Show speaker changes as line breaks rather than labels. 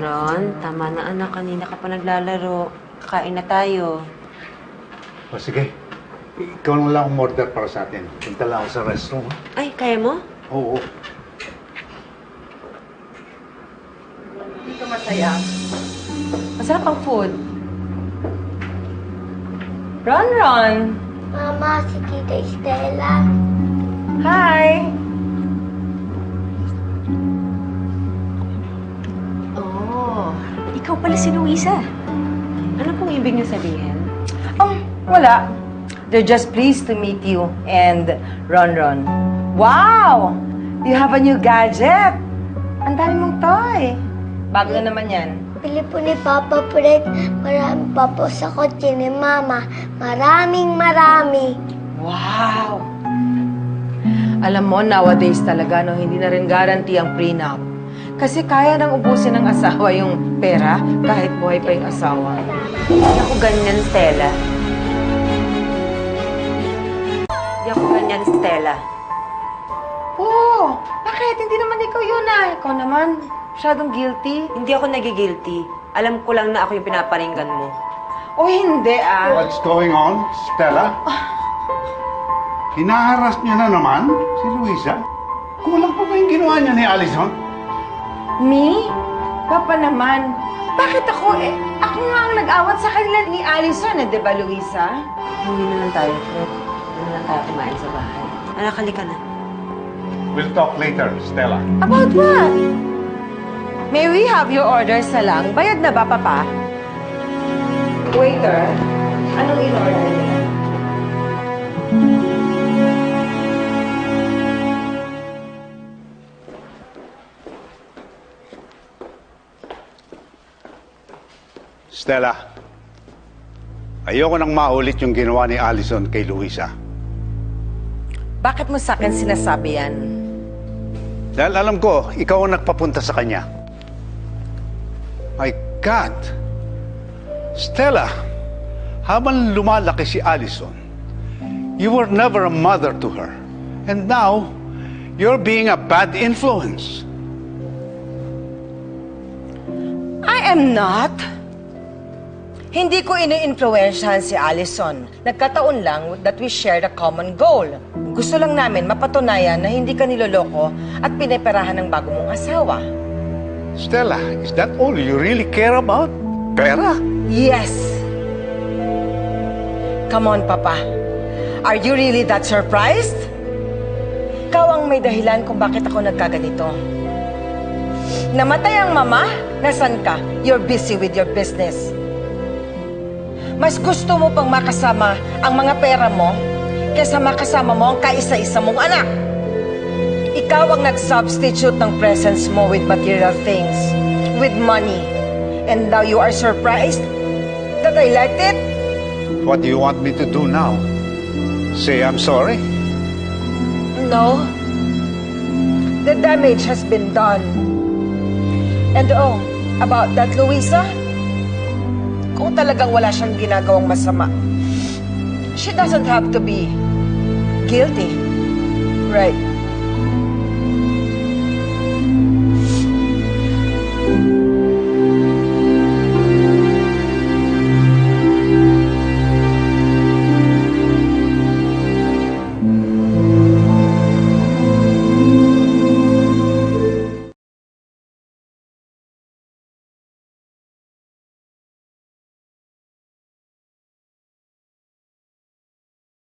Ron, tama na anak. Kanina ka pa naglalaro. Kakain na tayo.
O sige, ikaw na lang umorder para sa atin. Punta lang ako sa restroom.
Ay, kaya mo?
Oo.
Hindi ka masaya. Masarap ang food. Ron!
Mama, si Tita Stella.
Hi! Oh, ikaw pala si Luisa. Ano pong ibig niyo sabihin?
Wala. They're just pleased to meet you and Ron. Wow! You have a new gadget. Ang dami mong toy. Bago na naman yan.
Bili po ni Papa Fred. Marami pa po sa kotse ni Mama. Maraming.
Wow! Alam mo, nowadays talaga, no, hindi na rin guarantee ang prenup. Kasi kaya nang ubusin ng asawa yung pera kahit buhay pa yung asawa.
Hindi ako ganyan, Stella. Hindi ako ganyan, Stella.
Oo! Bakit? Hindi naman ikaw yun Ikaw naman, masyadong guilty.
Hindi ako nagigilty. Alam ko lang na ako yung pinaparinggan mo.
O hindi
What's going on, Stella? Hinaharas niya na naman si Luisa? Kulang pa ba yung ginawa niya ni Allison?
Me? Papa naman. Bakit ako Ako nga ang nag-awat sa kanila ni Allison, di ba, Luisa?
Hindi na lang tayo, Fred. Hindi na lang tayo kumain sa bahay. Anak, halika na.
We'll talk later, Stella.
About what? May we have your orders na lang? Bayad na ba, Papa? Waiter, anong in-order niya?
Stella, ayoko nang maulit yung ginawa ni Allison kay Luisa.
Bakit mo sa akin sinasabi yan?
Dahil alam ko, ikaw ang nagpapunta sa kanya. My God! Stella, habang lumalaki si Allison, you were never a mother to her. And now, you're being a bad influence.
I am not. Hindi ko ini-influensyahan si Allison. Nagkataon lang that we shared a common goal. Gusto lang namin mapatunayan na hindi ka niloloko at pineperahan ng bago mong asawa.
Stella, is that all you really care about? Pera?
Yes. Come on, Papa. Are you really that surprised? Ikaw ang may dahilan kung bakit ako nagkaganito. Namatay ang mama? Nasaan ka? You're busy with your business. Mas gusto mo pang makasama ang mga pera mo kaysa makasama mo ang kaisa-isa mong anak. Ikaw ang nag-substitute ng presence mo with material things, with money. And now you are surprised that I liked it?
What do you want me to do now? Say I'm sorry?
No. The damage has been done. And about that, Luisa, kung talagang wala siyang ginagawang masama, she doesn't have to be guilty. Right?